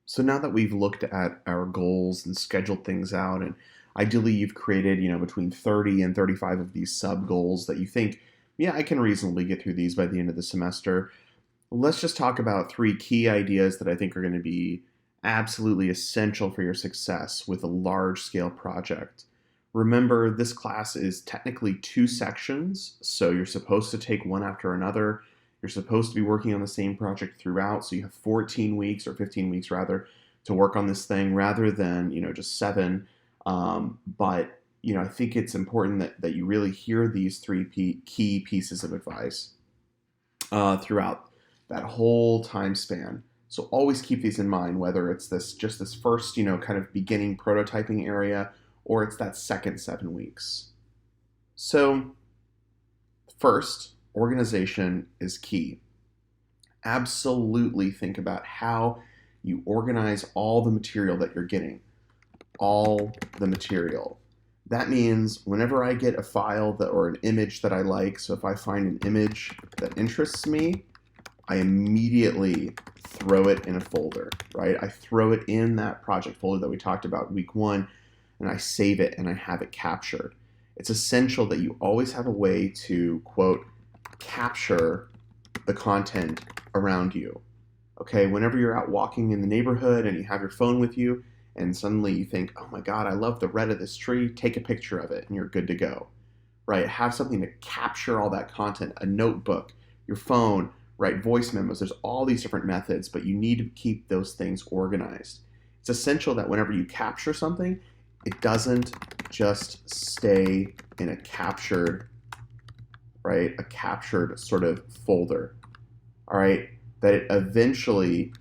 So now that we've looked at our goals and scheduled things out, and ideally you've created, between 30 and 35 of these sub goals that you think, yeah, I can reasonably get through these by the end of the semester. Let's just talk about three key ideas that I think are going to be absolutely essential for your success with a large scale project. Remember, this class is technically two sections, so you're supposed to take one after another. You're supposed to be working on the same project throughout, so you have 14 weeks or 15 weeks rather to work on this thing rather than just seven. But I think it's important that you really hear these key pieces of advice throughout that whole time span. So always keep these in mind, whether it's this first kind of beginning prototyping area or it's that second 7 weeks. So first, organization is key. Absolutely think about how you organize all the material that you're getting. All the material. That means whenever I get a file or an image that I like, so if I find an image that interests me, I immediately throw it in a folder, right? I throw it in that project folder that we talked about week one, and I save it and I have it captured. It's essential that you always have a way to, quote, capture the content around you. Okay, whenever you're out walking in the neighborhood and you have your phone with you and suddenly you think, oh my God, I love the red of this tree, take a picture of it and you're good to go, right? Have something to capture all that content, a notebook, your phone, right? Voice memos, there's all these different methods, but you need to keep those things organized. It's essential that whenever you capture something, it doesn't just stay in a captured, right? A captured sort of folder, all right? That it eventually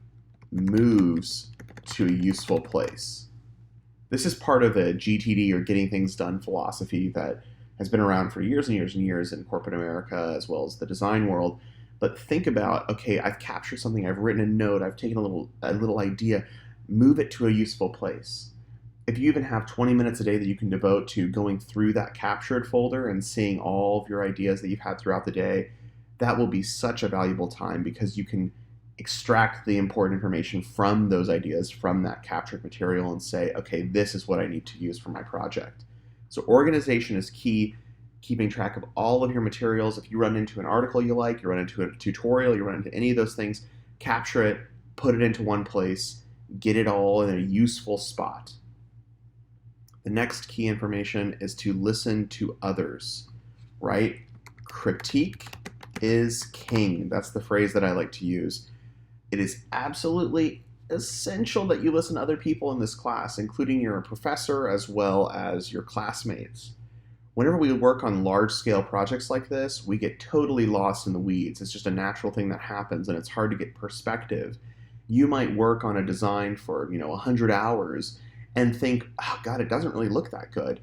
moves to a useful place. This is part of the GTD or getting things done philosophy that has been around for years and years and years in corporate America as well as the design world. But think about, okay, I've captured something, I've written a note, I've taken a little idea, move it to a useful place. If you even have 20 minutes a day that you can devote to going through that captured folder and seeing all of your ideas that you've had throughout the day, that will be such a valuable time because you can extract the important information from those ideas, from that captured material and say, okay, this is what I need to use for my project. So organization is key, keeping track of all of your materials. If you run into an article you like, you run into a tutorial, you run into any of those things, capture it, put it into one place, get it all in a useful spot. The next key information is to listen to others, right? Critique is king. That's the phrase that I like to use. It is absolutely essential that you listen to other people in this class, including your professor as well as your classmates. Whenever we work on large-scale projects like this, we get totally lost in the weeds. It's just a natural thing that happens, and it's hard to get perspective. You might work on a design for 100 hours and think, oh God, it doesn't really look that good.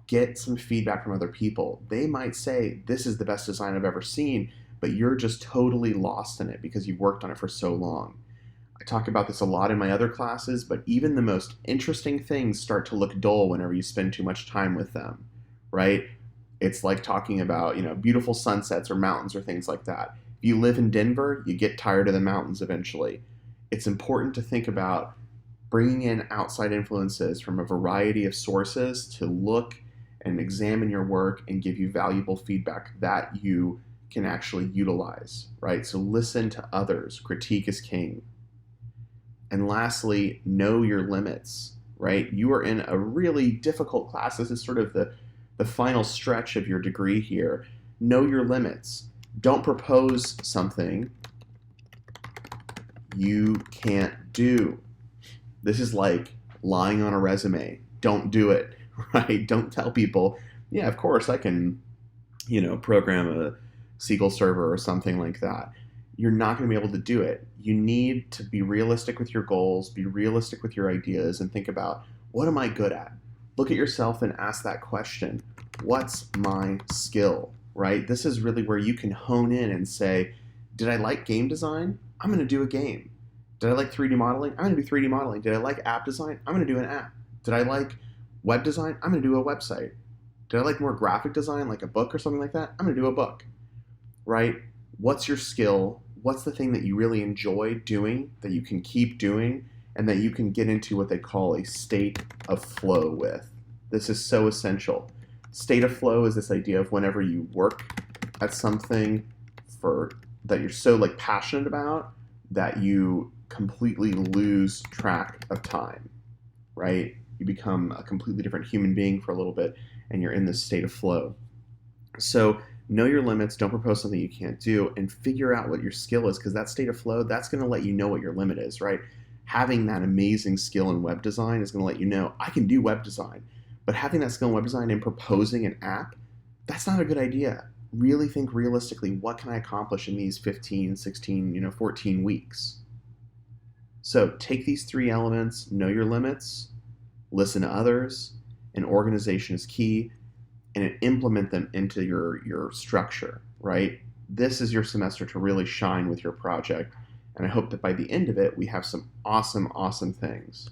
Get some feedback from other people. They might say, this is the best design I've ever seen, but you're just totally lost in it because you've worked on it for so long. I talk about this a lot in my other classes, but even the most interesting things start to look dull whenever you spend too much time with them, right? It's like talking about, beautiful sunsets or mountains or things like that. If you live in Denver, you get tired of the mountains eventually. It's important to think about bringing in outside influences from a variety of sources to look and examine your work and give you valuable feedback that you can actually utilize, right? So listen to others. Critique is king. And lastly, know your limits, right? You are in a really difficult class. This is sort of the final stretch of your degree here. Know your limits. Don't propose something you can't do. This is like lying on a resume. Don't do it, right? Don't tell people, yeah, of course I can, program a SQL server or something like that. You're not going to be able to do it. You need to be realistic with your goals, be realistic with your ideas, and think about, what am I good at? Look at yourself and ask that question. What's my skill, right? This is really where you can hone in and say, did I like game design? I'm going to do a game. Did I like 3D modeling? I'm going to do 3D modeling. Did I like app design? I'm going to do an app. Did I like web design? I'm going to do a website. Did I like more graphic design, like a book or something like that? I'm going to do a book, right? What's your skill? What's the thing that you really enjoy doing that you can keep doing? and that you can get into what they call a state of flow with. This is so essential. State of flow is this idea of whenever you work at something that you're so like passionate about that you completely lose track of time, right? You become a completely different human being for a little bit, and you're in this state of flow. So know your limits, don't propose something you can't do, and figure out what your skill is, because that state of flow, that's going to let you know what your limit is, right? Having that amazing skill in web design is going to let you know, I can do web design, but having that skill in web design and proposing an app, that's not a good idea. Really think realistically, what can I accomplish in these 15, 16, 14 weeks? So take these three elements, know your limits, listen to others, and organization is key, and implement them into your structure, right? This is your semester to really shine with your project, and I hope that by the end of it, we have some awesome, awesome things.